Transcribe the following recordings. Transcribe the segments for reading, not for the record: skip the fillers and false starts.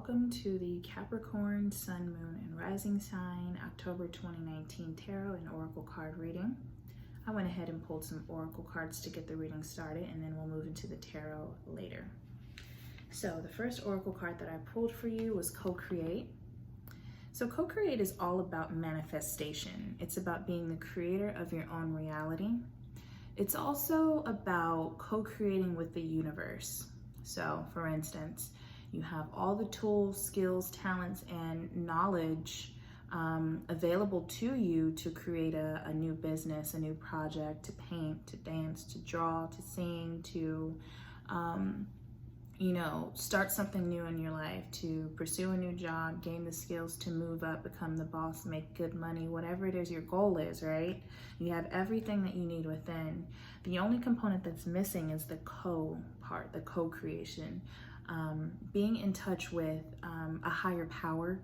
welcome to the Capricorn, Sun, Moon, and Rising sign, October 2019 Tarot and Oracle card reading. I went ahead and pulled some Oracle cards to get the reading started, and then we'll move into the Tarot later. So the first Oracle card that I pulled for you was Co-Create. So Co-Create is all about manifestation. It's about being the creator of your own reality. It's also about co-creating with the universe. So for instance, you have all the tools, skills, talents, and knowledge available to you to create a new business, a new project, to paint, to dance, to draw, to sing, to, start something new in your life, to pursue a new job, gain the skills to move up, become the boss, make good money, whatever it is your goal is, right? You have everything that you need within. The only component that's missing is the part, the co-creation. Being in touch with a higher power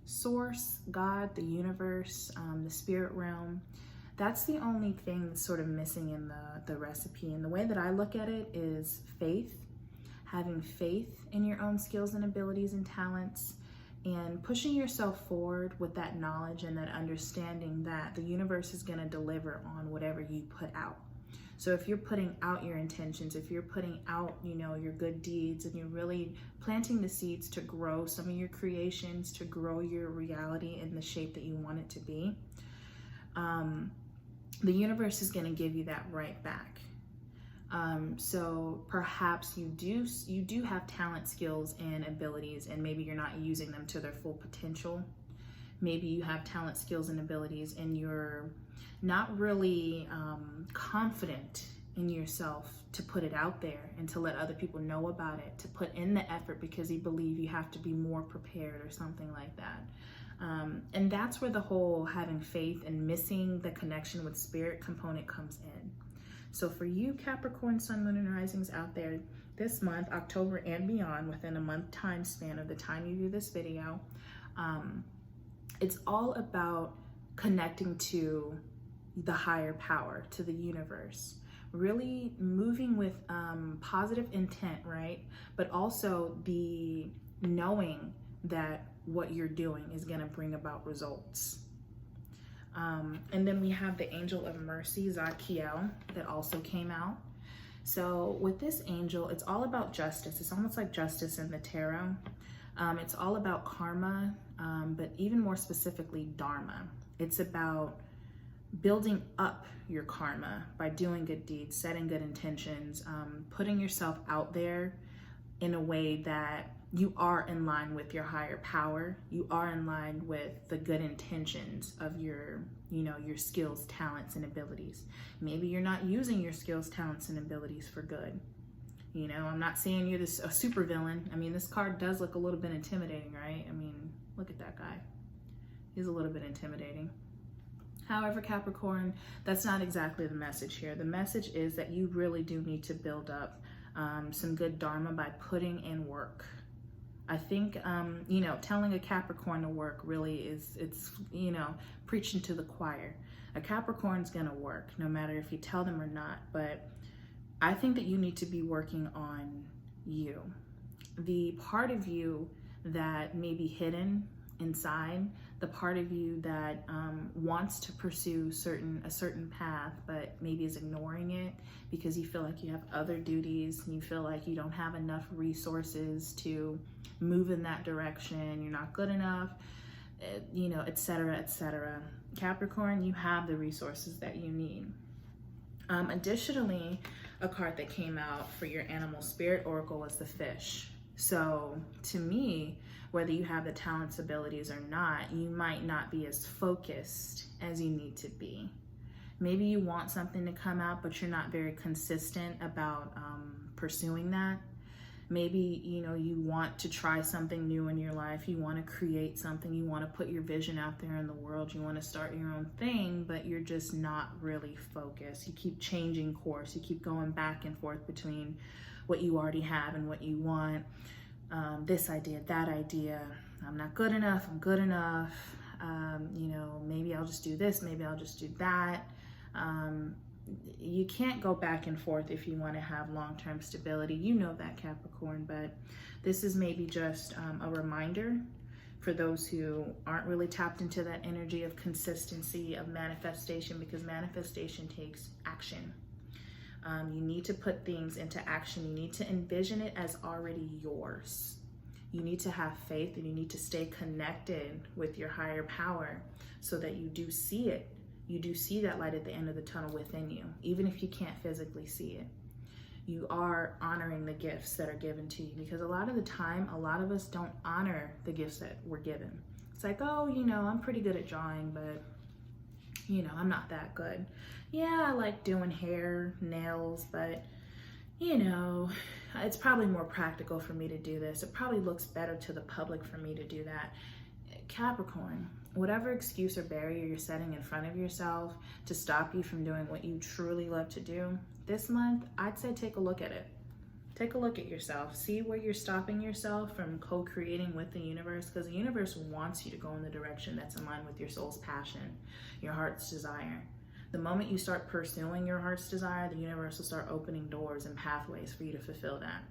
source, God, the universe, the spirit realm. That's the only thing that's sort of missing in the recipe. And the way that I look at it is faith, having faith in your own skills and abilities and talents, and pushing yourself forward with that knowledge and that understanding that the universe is going to deliver on whatever you put out. So if you're putting out your intentions, if you're putting out, your good deeds, and you're really planting the seeds to grow some of your creations, to grow your reality in the shape that you want it to be, the universe is going to give you that right back. So perhaps you do have talent, skills, and abilities, and maybe you're not using them to their full potential. Maybe you have talent, skills, and abilities, and you're not really confident in yourself to put it out there and to let other people know about it, to put in the effort because you believe you have to be more prepared or something like that. And that's where the whole having faith and missing the connection with spirit component comes in. So for you Capricorn, Sun, Moon, and Risings out there this month, October and beyond, within a month time span of the time you view this video, it's all about connecting to the higher power, to the universe, really moving with positive intent, right? But also the knowing that what you're doing is going to bring about results. And then we have the Angel of Mercy, Zadkiel, that also came out. So with this angel, it's all about justice. It's almost like justice in the tarot. It's all about karma, but even more specifically, dharma. It's about building up your karma by doing good deeds, setting good intentions, putting yourself out there in a way that you are in line with your higher power. You are in line with the good intentions of your skills, talents, and abilities. Maybe you're not using your skills, talents, and abilities for good. I'm not saying you're a super villain. I mean, this card does look a little bit intimidating, right? I mean, look at that guy. He's a little bit intimidating. However, Capricorn, that's not exactly the message here. The message is that you really do need to build up some good dharma by putting in work. I think, telling a Capricorn to work really it's preaching to the choir. A Capricorn's gonna work no matter if you tell them or not, but I think that you need to be working on you. The part of you that may be hidden inside, the part of you that wants to pursue a certain path, but maybe is ignoring it because you feel like you have other duties and you feel like you don't have enough resources to move in that direction, you're not good enough, etc., etc. Capricorn, you have the resources that you need. Additionally, a card that came out for your animal spirit oracle was the fish. So to me, whether you have the talents, abilities or not, you might not be as focused as you need to be. Maybe you want something to come out, but you're not very consistent about pursuing that. Maybe, you want to try something new in your life. You want to create something. You want to put your vision out there in the world. You want to start your own thing, but you're just not really focused. You keep changing course. You keep going back and forth between what you already have and what you want. This idea, that idea. I'm not good enough. I'm good enough. Maybe I'll just do this. Maybe I'll just do that. you can't go back and forth if you want to have long-term stability. You know that, Capricorn, but this is maybe just a reminder for those who aren't really tapped into that energy of consistency, of manifestation, because manifestation takes action. You need to put things into action. You need to envision it as already yours. You need to have faith, and you need to stay connected with your higher power so that you do see it. You do see that light at the end of the tunnel within you, even if you can't physically see it. You are honoring the gifts that are given to you, because a lot of the time, a lot of us don't honor the gifts that we're given. It's like, oh, you know, I'm pretty good at drawing, but, you know, I'm not that good. Yeah, I like doing hair, nails, but, you know, it's probably more practical for me to do this. It probably looks better to the public for me to do that. Capricorn, whatever excuse or barrier you're setting in front of yourself to stop you from doing what you truly love to do, this month, I'd say take a look at it. Take a look at yourself. See where you're stopping yourself from co-creating with the universe, because the universe wants you to go in the direction that's in line with your soul's passion, your heart's desire. The moment you start pursuing your heart's desire, the universe will start opening doors and pathways for you to fulfill that.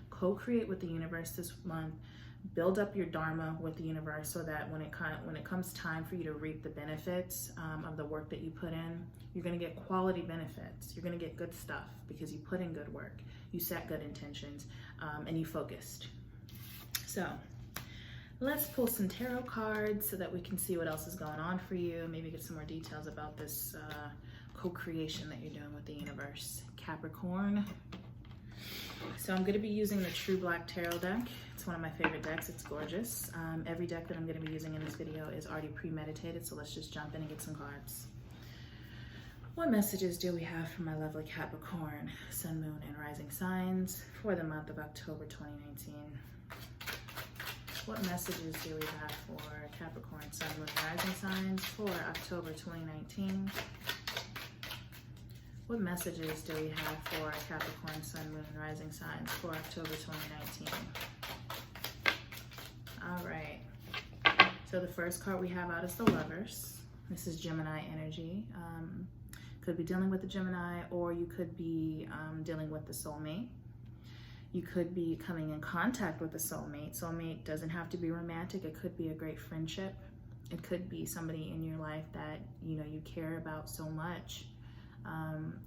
Co-create with the universe this month. Build up your dharma with the universe so that when it comes time for you to reap the benefits of the work that you put in, you're going to get quality benefits. You're going to get good stuff because you put in good work, you set good intentions, and you focused. So let's pull some tarot cards so that we can see what else is going on for you. Maybe get some more details about this co-creation that you're doing with the universe, Capricorn. So I'm going to be using the True Black Tarot deck. It's one of my favorite decks. It's gorgeous. Every deck that I'm going to be using in this video is already premeditated, so let's just jump in and get some cards. What messages do we have for my lovely Capricorn, Sun, Moon, and Rising signs for the month of October 2019? What messages do we have for Capricorn, Sun, Moon, and Rising signs for October 2019? What messages do we have for Capricorn, Sun, Moon, and Rising signs for October 2019? All right. So the first card we have out is the Lovers. This is Gemini energy. Could be dealing with the Gemini, or you could be dealing with the soulmate. You could be coming in contact with the soulmate. Soulmate doesn't have to be romantic. It could be a great friendship. It could be somebody in your life that, you know, you care about so much.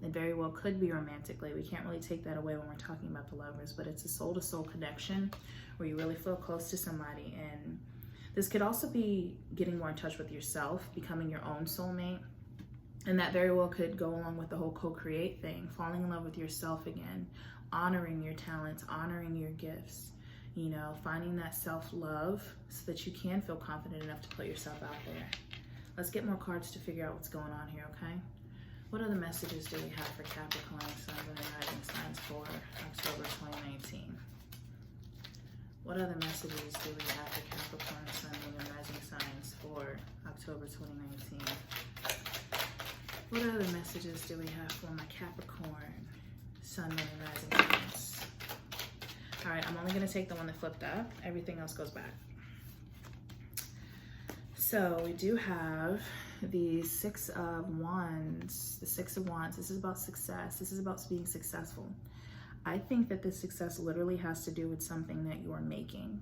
It very well could be romantically. We can't really take that away when we're talking about the Lovers, but it's a soul-to-soul connection where you really feel close to somebody. And this could also be getting more in touch with yourself, becoming your own soulmate. And that very well could go along with the whole co-create thing, falling in love with yourself again, honoring your talents, honoring your gifts, you know, finding that self-love so that you can feel confident enough to put yourself out there. Let's get more cards to figure out what's going on here, okay? What other messages do we have for Capricorn, Sun, Moon, and Rising signs for October 2019? What other messages do we have for Capricorn, Sun, Moon, and Rising signs for October 2019? What other messages do we have for my Capricorn, Sun, Moon, and Rising signs? All right, I'm only going to take the one that flipped up. Everything else goes back. So we do have the Six of Wands. The Six of Wands. This is about success. This is about being successful. I think that this success literally has to do with something that you're making.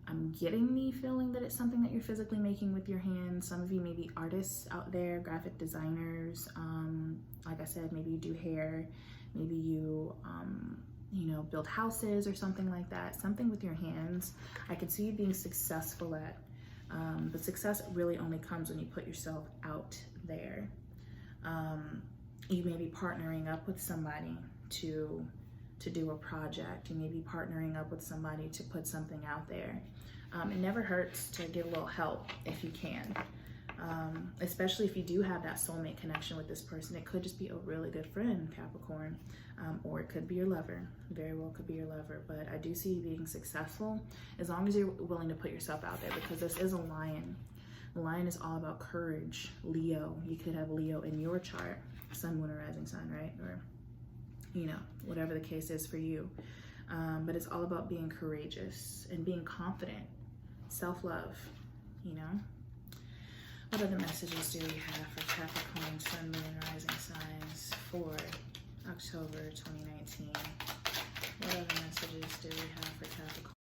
I'm getting the feeling that it's something that you're physically making with your hands. Some of you may be artists out there, graphic designers. Like I said, maybe you do hair. Maybe you, you know, build houses or something like that. Something with your hands. I could see you being successful at. But success really only comes when you put yourself out there. You may be partnering up with somebody to do a project. You may be partnering up with somebody to put something out there. It never hurts to get a little help if you can. Especially if you do have that soulmate connection with this person. It could just be a really good friend, Capricorn, or it could be your lover. Very well could be your lover, but I do see you being successful as long as you're willing to put yourself out there, because this is a lion. The lion is all about courage. Leo, you could have Leo in your chart, Sun, Moon, or Rising sign, right? Or, you know, whatever the case is for you. But it's all about being courageous and being confident, self-love, you know? What other messages do we have for Capricorn, Sun, Moon, and Rising signs for October 2019? What other messages do we have for Capricorn?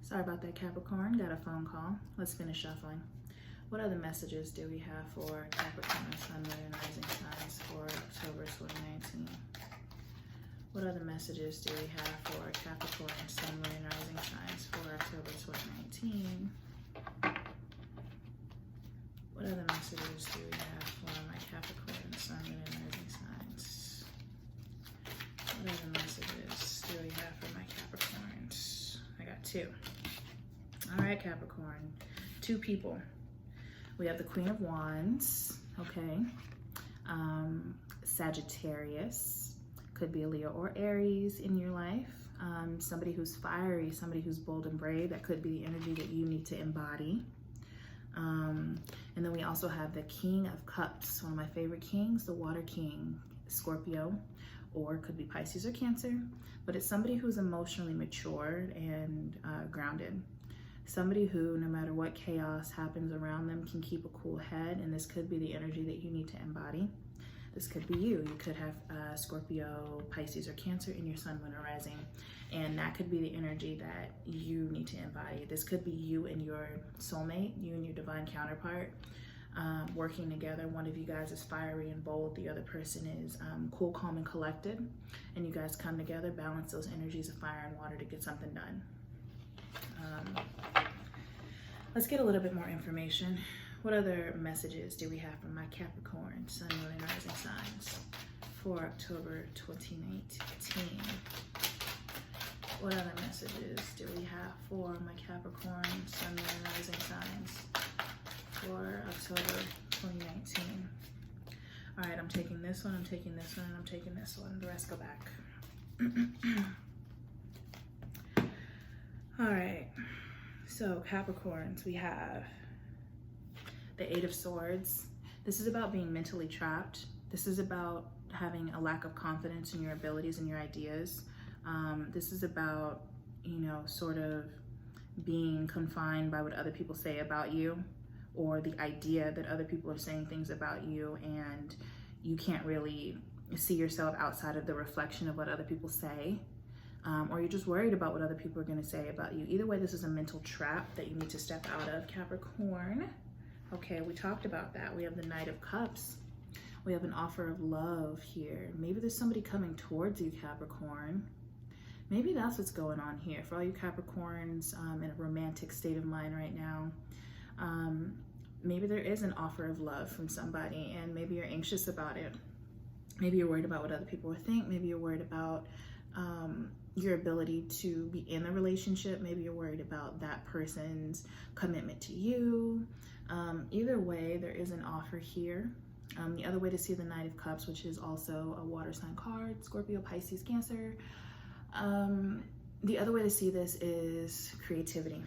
Sorry about that, Capricorn. Got a phone call. Let's finish shuffling. What other messages do we have for Capricorn, Sun, Moon, and Rising signs for October 2019? What other messages do we have for Capricorn, Sun, Moon, and Rising signs for October 2019? What other messages do we have for my Capricorn, Sun, Moon, and Rising signs? What other messages do we have for my Capricorns? I got two. All right, Capricorn, two people. We have the Queen of Wands, okay? Sagittarius, could be a Leo or Aries in your life. Somebody who's fiery, somebody who's bold and brave. That could be the energy that you need to embody. And then we also have the King of Cups, one of my favorite kings, the Water King, Scorpio, or could be Pisces or Cancer, but it's somebody who's emotionally mature and grounded. Somebody who, no matter what chaos happens around them, can keep a cool head, and this could be the energy that you need to embody. This could be you. You could have Scorpio, Pisces, or Cancer in your Sun, Moon, or Rising, and that could be the energy that you need to embody. This could be you and your soulmate, you and your divine counterpart, working together. One of you guys is fiery and bold. The other person is cool, calm, and collected, and you guys come together, balance those energies of fire and water to get something done. Let's get a little bit more information. What other messages do we have from my Capricorn, Sun, Moon, and Rising signs for October 2019? What other messages do we have for my Capricorn, Sun, Moon, and Rising signs for October 2019? All right, I'm taking this one, I'm taking this one, and I'm taking this one. The rest go back. All right, so Capricorns, we have the Eight of Swords. This is about being mentally trapped. This is about having a lack of confidence in your abilities and your ideas. This is about, you know, sort of being confined by what other people say about you, or the idea that other people are saying things about you and you can't really see yourself outside of the reflection of what other people say. Or you're just worried about what other people are going to say about you. Either way, this is a mental trap that you need to step out of, Capricorn. Okay, we talked about that. We have the Knight of Cups. We have an offer of love here. Maybe there's somebody coming towards you, Capricorn. Maybe that's what's going on here. For all you Capricorns in a romantic state of mind right now, maybe there is an offer of love from somebody, and maybe you're anxious about it. Maybe you're worried about what other people will think. Maybe you're worried about your ability to be in a relationship. Maybe you're worried about that person's commitment to you. Either way, there is an offer here. The other way to see the Knight of Cups, which is also a water sign card, Scorpio, Pisces, Cancer. The other way to see this is creativity.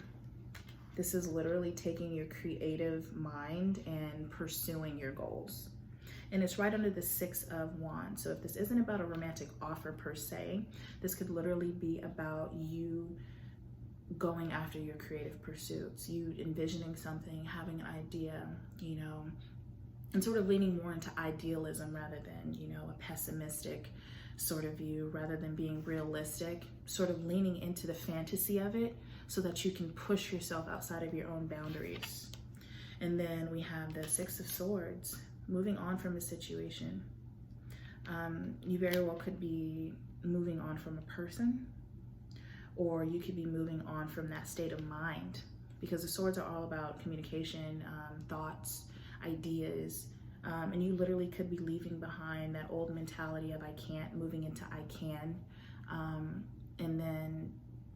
This is literally taking your creative mind and pursuing your goals. And it's right under the Six of Wands. So if this isn't about a romantic offer per se, this could literally be about you going after your creative pursuits, you envisioning something, having an idea, you know, and sort of leaning more into idealism rather than, you know, a pessimistic sort of view, rather than being realistic, sort of leaning into the fantasy of it so that you can push yourself outside of your own boundaries. And then we have the Six of Swords. Moving on from a situation. You very well could be moving on from a person, or you could be moving on from that state of mind, because the swords are all about communication, thoughts, ideas, and you literally could be leaving behind that old mentality of I can't, moving into I can, and then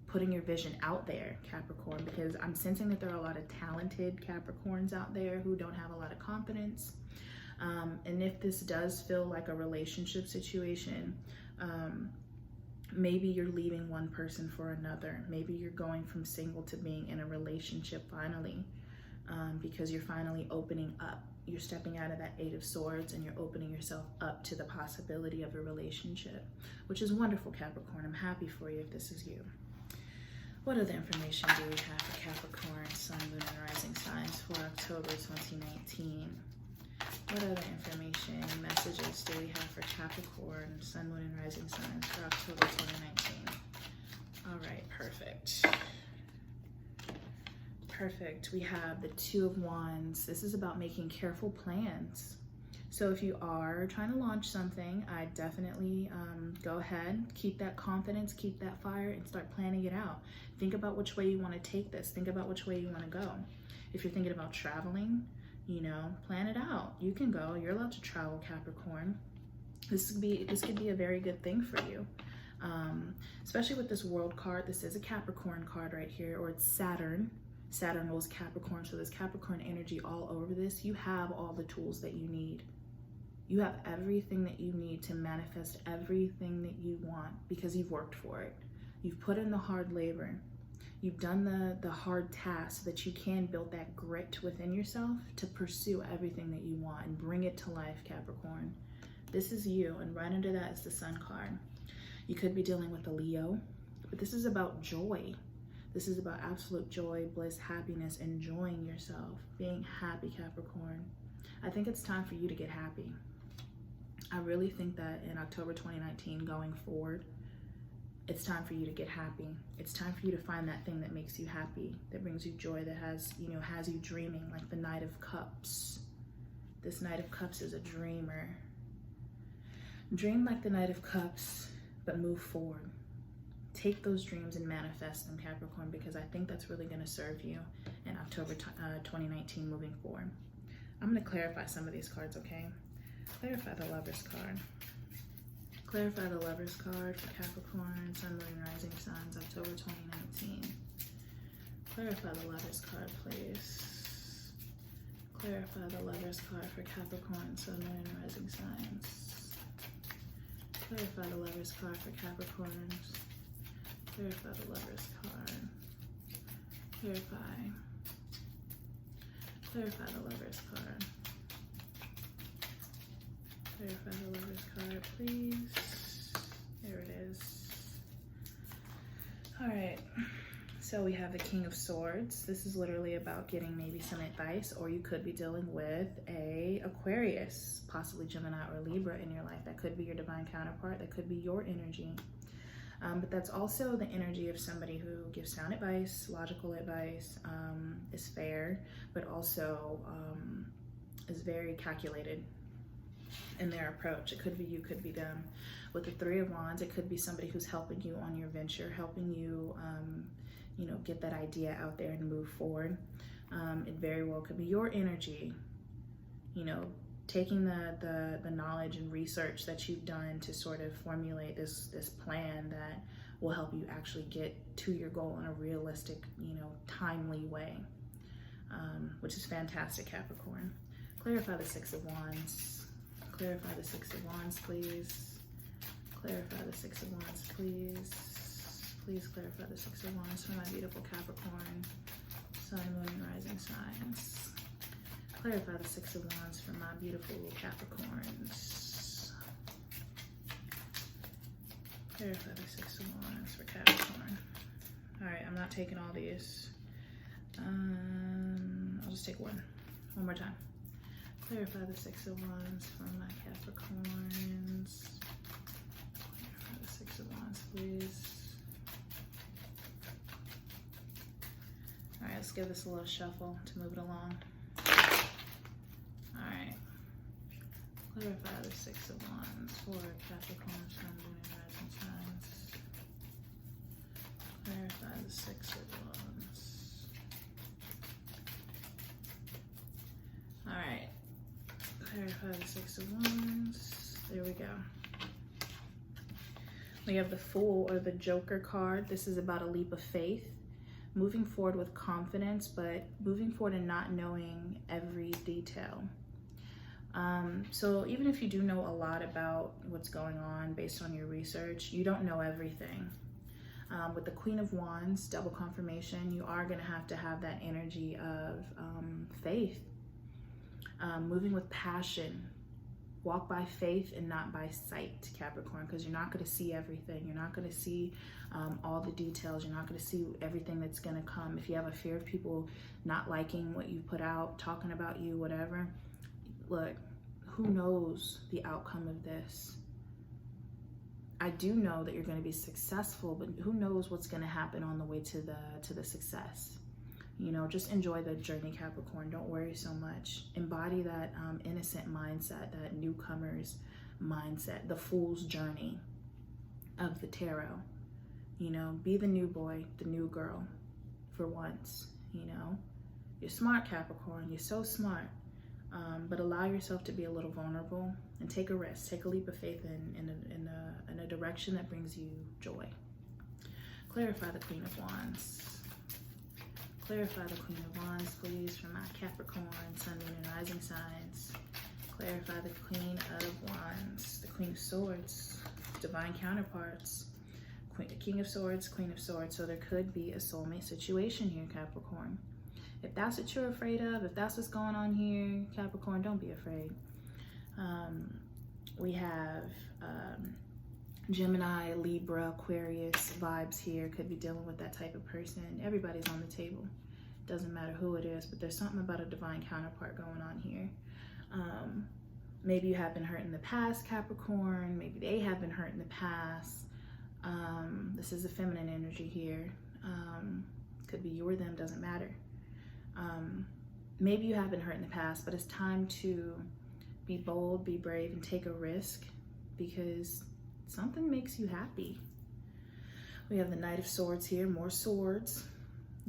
putting your vision out there, Capricorn, because I'm sensing that there are a lot of talented Capricorns out there who don't have a lot of confidence. And if this does feel like a relationship situation, maybe you're leaving one person for another. Maybe you're going from single to being in a relationship finally, because you're finally opening up. you're stepping out of that Eight of Swords and you're opening yourself up to the possibility of a relationship, which is wonderful, Capricorn. I'm happy for you if this is you. What other information do we have for Capricorn, Sun, Moon, and Rising signs for October 2019? What other information, messages do we have for Capricorn, Sun, Moon, and Rising signs for October 2019? All right, perfect. Perfect. We have the Two of Wands. This is about making careful plans. So if you are trying to launch something, I definitely go ahead, keep that confidence, keep that fire, and start planning it out. Think about which way you want to take this. Think about which way you want to go. If you're thinking about traveling, you know, plan it out. You can go. You're allowed to travel, Capricorn. This could be a very good thing for you. Especially with this World card. This is a Capricorn card right here, or it's Saturn. Saturn rules Capricorn, so there's Capricorn energy all over this. You have all the tools that you need. You have everything that you need to manifest everything that you want because you've worked for it. You've put in the hard labor. You've done the hard tasks so that you can build that grit within yourself to pursue everything that you want and bring it to life, Capricorn. This is you, and right under that is the Sun card. You could be dealing with a Leo, but this is about joy. This is about absolute joy, bliss, happiness, enjoying yourself, being happy, Capricorn. I think it's time for you to get happy. I really think that in October 2019 going forward, it's time for you to get happy. It's time for you to find that thing that makes you happy, that brings you joy, that has you dreaming, like the Knight of Cups. This Knight of Cups is a dreamer. Dream like the Knight of Cups, but move forward. Take those dreams and manifest them, Capricorn, because I think that's really going to serve you in October 2019 moving forward. I'm going to clarify some of these cards, okay? Clarify the Lover's card. Clarify the Lover's card for Capricorn, Sun, Moon, and Rising signs, October 2019. Clarify the Lover's card, please. Clarify the Lover's card for Capricorn, Sun, Moon, and Rising signs. Clarify the Lover's card for Capricorn. Clarify the Lover's card. Clarify. Clarify the Lover's card. Clarify the Lover's card, please. There it is. All right. So we have the King of Swords. This is literally about getting maybe some advice, or you could be dealing with a Aquarius, possibly Gemini or Libra in your life. That could be your divine counterpart. That could be your energy. But that's also the energy of somebody who gives sound advice, logical advice, is fair, but also is very calculated in their approach. It could be you, could be them. With the Three of Wands, it could be somebody who's helping you on your venture, helping you, get that idea out there and move forward. It very well could be your energy, taking the knowledge and research that you've done to sort of formulate this plan that will help you actually get to your goal in a realistic, timely way, which is fantastic, Capricorn. Clarify the Six of Wands. Clarify the Six of Wands, please. Clarify the Six of Wands, please. Please clarify the Six of Wands for my beautiful Capricorn, Sun, Moon, and Rising signs. Clarify the Six of Wands for my beautiful Capricorns. Clarify the Six of Wands for Capricorn. All right, I'm not taking all these. I'll just take one more time. Clarify the Six of Wands for my Capricorns. Clarify the Six of Wands, please. All right, let's give this a little shuffle to move it along. All right. Clarify the Six of Wands for Capricorn, Sun, Moon, and Rising signs. Clarify the Six of Wands. All right. Clarify the Six of Wands. There we go. We have the Fool or the Joker card. This is about a leap of faith. Moving forward with confidence, but moving forward and not knowing every detail. So even if you do know a lot about what's going on based on your research, you don't know everything. With the Queen of Wands, double confirmation, you are going to have that energy of faith. moving with passion. Walk by faith and not by sight, Capricorn, because you're not going to see everything. You're not going to see all the details. You're not going to see everything that's going to come. If you have a fear of people not liking what you put out, talking about you, whatever, look, who knows the outcome of this? I do know that you're going to be successful, but who knows what's going to happen on the way to the success. You know, just enjoy the journey, Capricorn. Don't worry so much. Embody that innocent mindset, that newcomer's mindset, the fool's journey of the tarot. You know, be the new boy, the new girl for once, you know. You're smart, Capricorn. You're so smart. But allow yourself to be a little vulnerable and take a risk. Take a leap of faith in a direction that brings you joy. Clarify the Queen of Wands. Clarify the Queen of Wands, please, for my Capricorn, Sun, Moon, and Rising signs. Clarify the Queen of Wands, the Queen of Swords, divine counterparts, King of Swords, Queen of Swords. So there could be a soulmate situation here, Capricorn. If that's what you're afraid of, if that's what's going on here, Capricorn, don't be afraid. We have Gemini, Libra, Aquarius vibes here. Could be dealing with that type of person. Everybody's on the table. Doesn't matter who it is, but there's something about a divine counterpart going on here. Maybe you have been hurt in the past, Capricorn. Maybe they have been hurt in the past. This is the feminine energy here. Could be you or them, doesn't matter. Maybe you have been hurt in the past, but it's time to be bold, be brave, and take a risk because something makes you happy. We have the Knight of Swords here, more swords.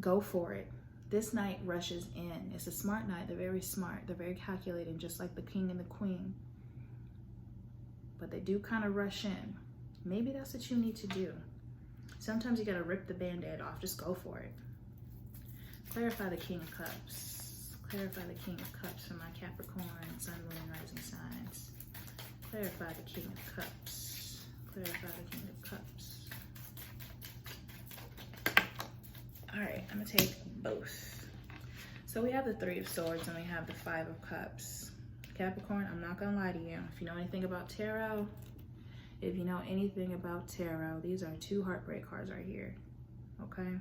Go for it. This knight rushes in. It's a smart knight. They're very smart. They're very calculating, just like the king and the queen. But they do kind of rush in. Maybe that's what you need to do. Sometimes you got to rip the band-aid off. Just go for it. Clarify the King of Cups. Clarify the King of Cups for my Capricorn, Sun, Moon, and Rising signs. Clarify the King of Cups. Clarify the King of Cups. All right, I'm gonna take both. So we have the Three of Swords and we have the Five of Cups. Capricorn, I'm not gonna lie to you. If you know anything about tarot, these are two heartbreak cards right here, okay?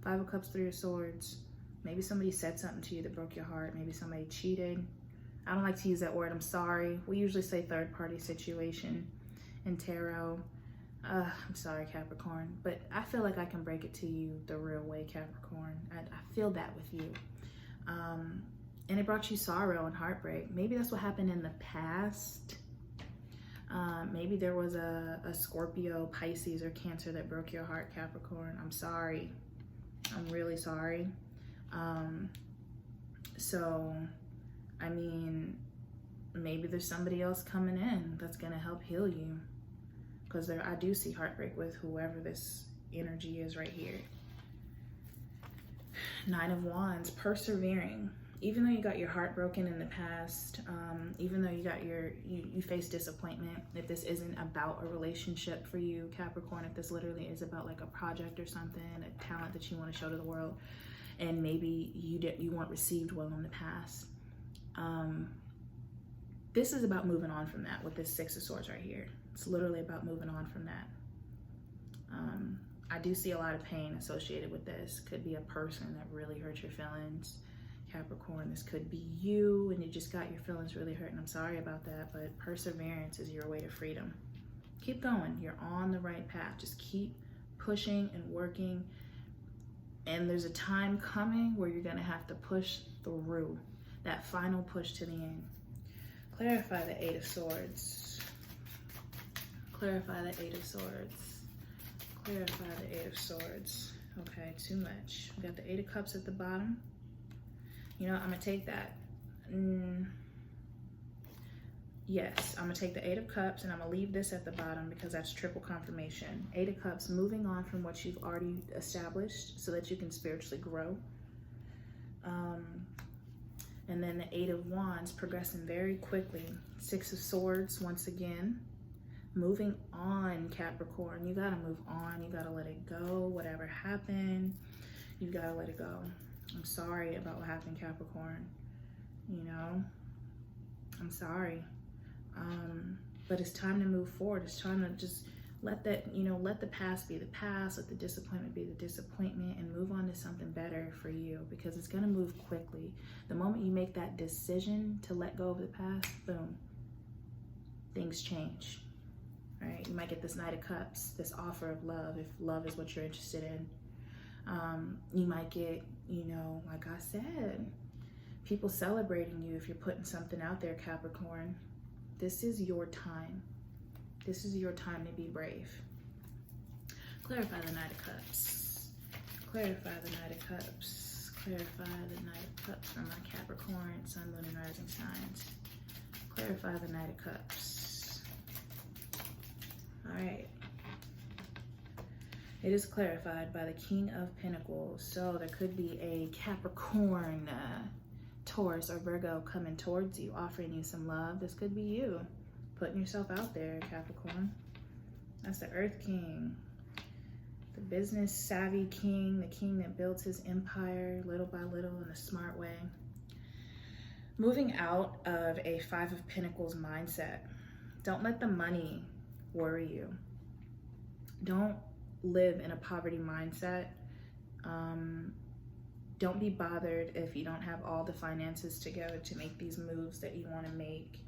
Five of Cups, Three of Swords. Maybe somebody said something to you that broke your heart. Maybe somebody cheated. I don't like to use that word, I'm sorry. We usually say third party situation in tarot. I'm sorry, Capricorn, but I feel like I can break it to you the real way, Capricorn. I feel that with you. And it brought you sorrow and heartbreak. Maybe that's what happened in the past. Maybe there was a Scorpio, Pisces, or Cancer that broke your heart, Capricorn. I'm sorry. I'm really sorry. So, I mean, maybe there's somebody else coming in that's gonna help heal you. Because I do see heartbreak with whoever this energy is right here. Nine of Wands, persevering. Even though you got your heart broken in the past, even though you face disappointment, if this isn't about a relationship for you, Capricorn, if this literally is about like a project or something, a talent that you want to show to the world, and maybe you weren't received well in the past, this is about moving on from that with this Six of Swords right here. It's literally about moving on from that. I do see a lot of pain associated with this. Could be a person that really hurt your feelings, Capricorn. This could be you and you just got your feelings really hurt, and I'm sorry about that, but perseverance is your way to freedom. Keep going. You're on the right path. Just keep pushing and working, and there's a time coming where you're gonna have to push through that final push to the end. Clarify the Eight of Swords. Clarify the Eight of Swords. Clarify the Eight of Swords. Okay, too much. We got the Eight of Cups at the bottom. You know, I'm gonna take that. Yes, I'm gonna take the Eight of Cups and I'm gonna leave this at the bottom because that's triple confirmation. Eight of Cups, moving on from what you've already established so that you can spiritually grow. And then the Eight of Wands, progressing very quickly. Six of Swords, once again. Moving on, Capricorn. You gotta move on. You gotta let it go. Whatever happened, you gotta let it go. I'm sorry about what happened, Capricorn. You know, I'm sorry. But it's time to move forward. It's time to just let that, let the past be the past, let the disappointment be the disappointment, and move on to something better for you, because it's going to move quickly. The moment you make that decision to let go of the past, boom, things change, right? You might get this Knight of Cups, this offer of love, if love is what you're interested in. You might get, like I said, people celebrating you if you're putting something out there, Capricorn. This is your time. This is your time to be brave. Clarify the Knight of Cups. Clarify the Knight of Cups. Clarify the Knight of Cups for my Capricorn, Sun, Moon, and Rising signs. Clarify the Knight of Cups. All right. It is clarified by the King of Pentacles. So there could be a Capricorn, Taurus, or Virgo coming towards you, offering you some love. This could be you putting yourself out there, Capricorn. That's the Earth King, the business savvy king, the king that builds his empire little by little in a smart way. Moving out of a Five of Pentacles mindset. Don't let the money worry you. Don't live in a poverty mindset. Don't be bothered if you don't have all the finances together to make these moves that you want to make.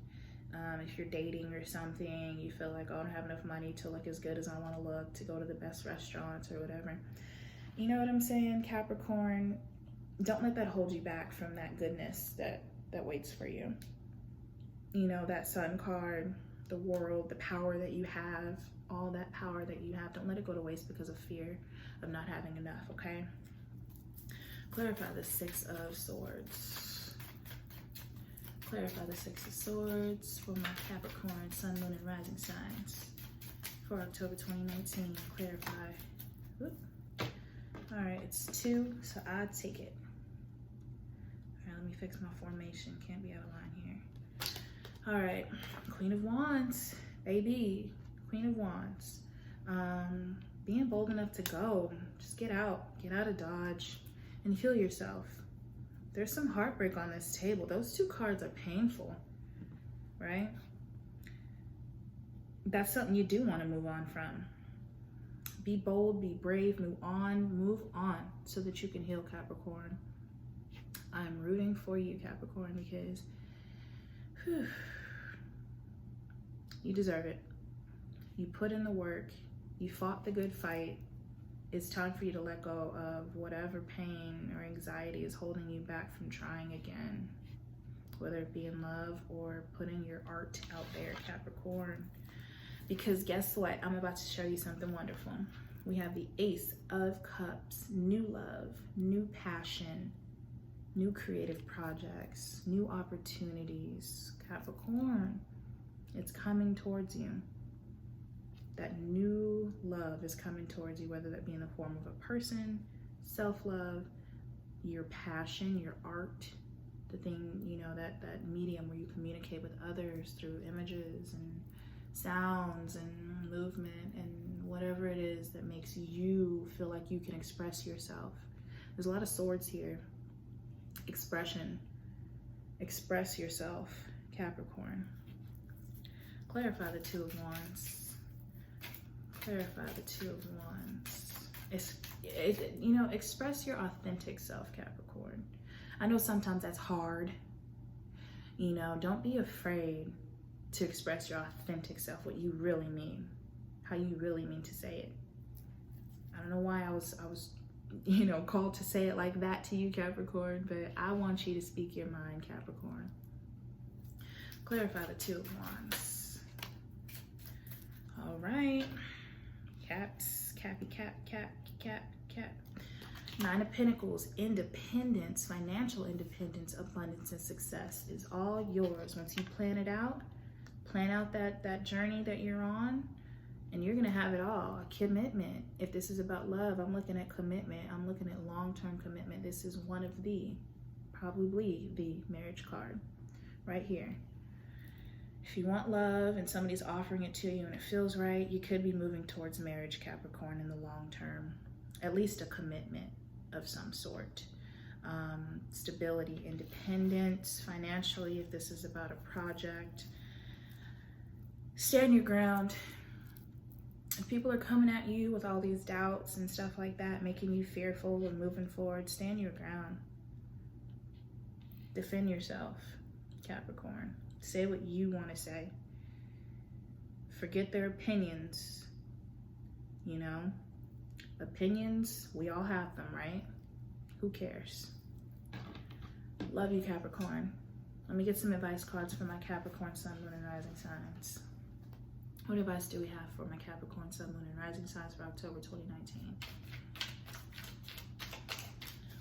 If you're dating or something, you feel like, oh, I don't have enough money to look as good as I want to look, to go to the best restaurants or whatever. You know what I'm saying, Capricorn? Don't let that hold you back from that goodness that waits for you. That Sun card, the world, the power that you have, all that power that you have. Don't let it go to waste because of fear of not having enough, okay? Clarify the Six of Swords. Clarify the Six of Swords for my Capricorn, Sun, Moon, and Rising signs for October 2019. Clarify. Whoop. All right, it's 2, so I take it. All right, let me fix my formation. Can't be out of line here. All right, Queen of Wands, baby. Queen of Wands. Being bold enough to go. Just get out of Dodge and heal yourself. There's some heartbreak on this table. Those 2 cards are painful, right? That's something you do want to move on from. Be bold, be brave, move on so that you can heal, Capricorn. I'm rooting for you, Capricorn, because you deserve it. You put in the work. You fought the good fight. It's time for you to let go of whatever pain or anxiety is holding you back from trying again, whether it be in love or putting your art out there, Capricorn. Because guess what? I'm about to show you something wonderful. We have the Ace of Cups, new love, new passion, new creative projects, new opportunities. Capricorn, it's coming towards you. That new love is coming towards you, whether that be in the form of a person, self-love, your passion, your art, the thing, that medium where you communicate with others through images and sounds and movement and whatever it is that makes you feel like you can express yourself. There's a lot of swords here. Expression. Express yourself, Capricorn. Clarify the Two of Wands. Clarify the Two of Wands. Express your authentic self, Capricorn. I know sometimes that's hard. Don't be afraid to express your authentic self, what you really mean, how you really mean to say it. I don't know why I was called to say it like that to you, Capricorn, but I want you to speak your mind, Capricorn. Clarify the Two of Wands. All right. Caps, cappy, cap. Nine of Pentacles, independence, financial independence, abundance, and success is all yours. Once you plan it out, plan out that journey that you're on, and you're gonna have it all. A commitment. If this is about love, I'm looking at commitment. I'm looking at long-term commitment. This is one of probably the marriage card right here. If you want love and somebody's offering it to you and it feels right, you could be moving towards marriage, Capricorn, in the long term. At least a commitment of some sort. stability, independence, financially, if this is about a project. Stand your ground. If people are coming at you with all these doubts and stuff like that, making you fearful of moving forward, stand your ground. Defend yourself, Capricorn. Say what you want to say. Forget their opinions. You know, opinions, we all have them, right? Who cares? Love you, Capricorn. Let me get some advice cards for my Capricorn, Sun, Moon, and Rising signs. What advice do we have for my Capricorn, Sun, Moon, and Rising signs for October 2019?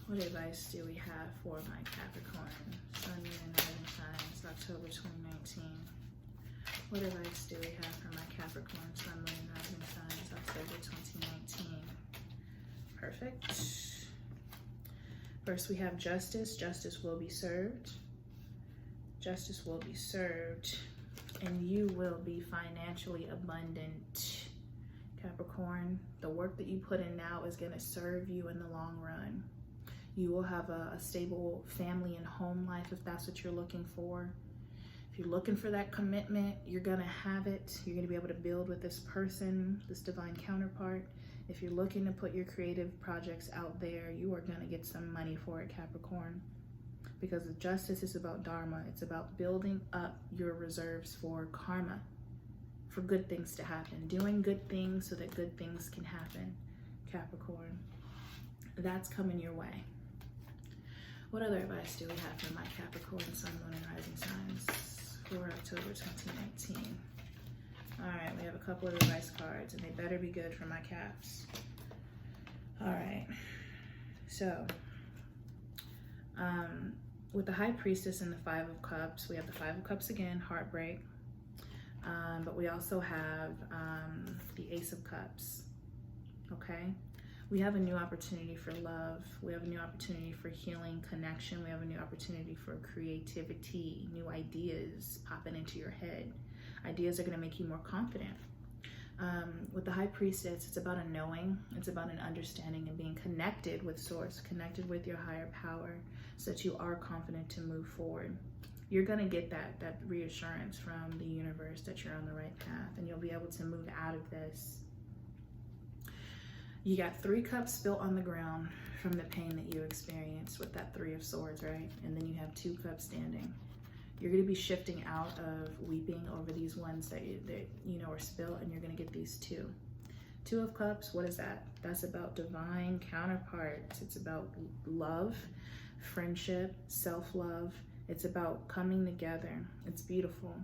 What advice do we have for my Capricorn, Sun, Moon, and Rising signs October 2019? What advice do we have for my Capricorn, Sun, Moon, and Rising signs October 2019? Perfect. First, we have justice. Justice will be served. Justice will be served. And you will be financially abundant, Capricorn. The work that you put in now is going to serve you in the long run. You will have a stable family and home life if that's what you're looking for. If you're looking for that commitment, you're going to have it. You're going to be able to build with this person, this divine counterpart. If you're looking to put your creative projects out there, you are going to get some money for it, Capricorn. Because justice is about dharma. It's about building up your reserves for karma, for good things to happen. Doing good things so that good things can happen, Capricorn. That's coming your way. What other advice do we have for my Capricorn, Sun, Moon, and Rising signs for October 2019? All right, we have a couple of advice cards, and they better be good for my Caps. All right, so with the High Priestess and the Five of Cups, we have the Five of Cups again, heartbreak, but we also have the Ace of Cups, okay? We have a new opportunity for love. We have a new opportunity for healing, connection. We have a new opportunity for creativity, new ideas popping into your head. Ideas are going to make you more confident. With the High Priestess, it's about a knowing. It's about an understanding and being connected with Source, connected with your higher power, so that you are confident to move forward. You're going to get that reassurance from the universe that you're on the right path, and you'll be able to move out of this. You got 3 cups spilt on the ground from the pain that you experienced with that 3 of Swords, right? And then you have 2 cups standing. You're going to be shifting out of weeping over these ones that you know are spilt, and you're going to get these 2. 2 of Cups, what is that? That's about divine counterparts. It's about love, friendship, self-love. It's about coming together. It's beautiful,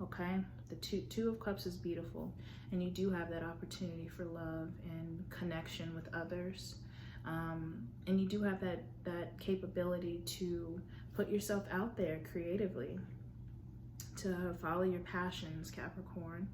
okay? The two of Cups is beautiful, and you do have that opportunity for love and connection with others. And you do have that capability to put yourself out there creatively, to follow your passions, Capricorn.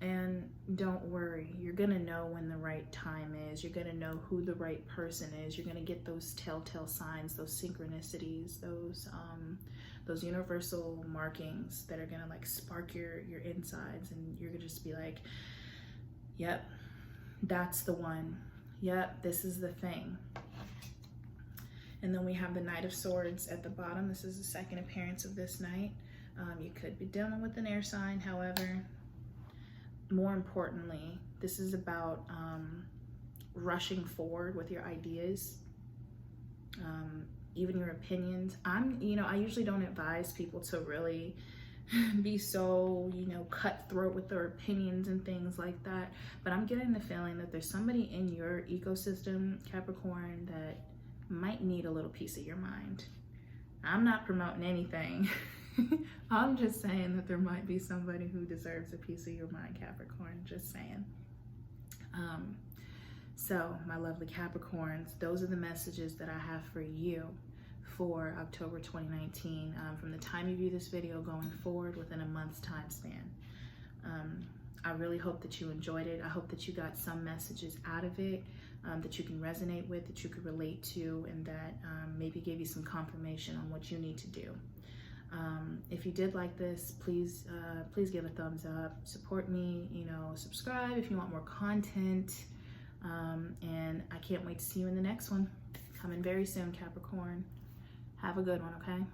And don't worry, you're gonna know when the right time is. You're gonna know who the right person is. You're gonna get those telltale signs, those synchronicities, those universal markings that are gonna like spark your insides, and you're gonna just be like, yep, that's the one. Yep, this is the thing. And then we have the Knight of Swords at the bottom. This is the second appearance of this night. You could be dealing with an air sign, however. More importantly, this is about rushing forward with your ideas, even your opinions. I usually don't advise people to really be so, cutthroat with their opinions and things like that. But I'm getting the feeling that there's somebody in your ecosystem, Capricorn, that might need a little piece of your mind. I'm not promoting anything. I'm just saying that there might be somebody who deserves a piece of your mind, Capricorn. Just saying. So, my lovely Capricorns, those are the messages that I have for you for October 2019, from the time you view this video going forward within a month's time span. I really hope that you enjoyed it. I hope that you got some messages out of it that you can resonate with, that you could relate to, and that maybe gave you some confirmation on what you need to do. If you did like this, please give a thumbs up, support me, subscribe if you want more content. And I can't wait to see you in the next one. Coming very soon, Capricorn. Have a good one, okay?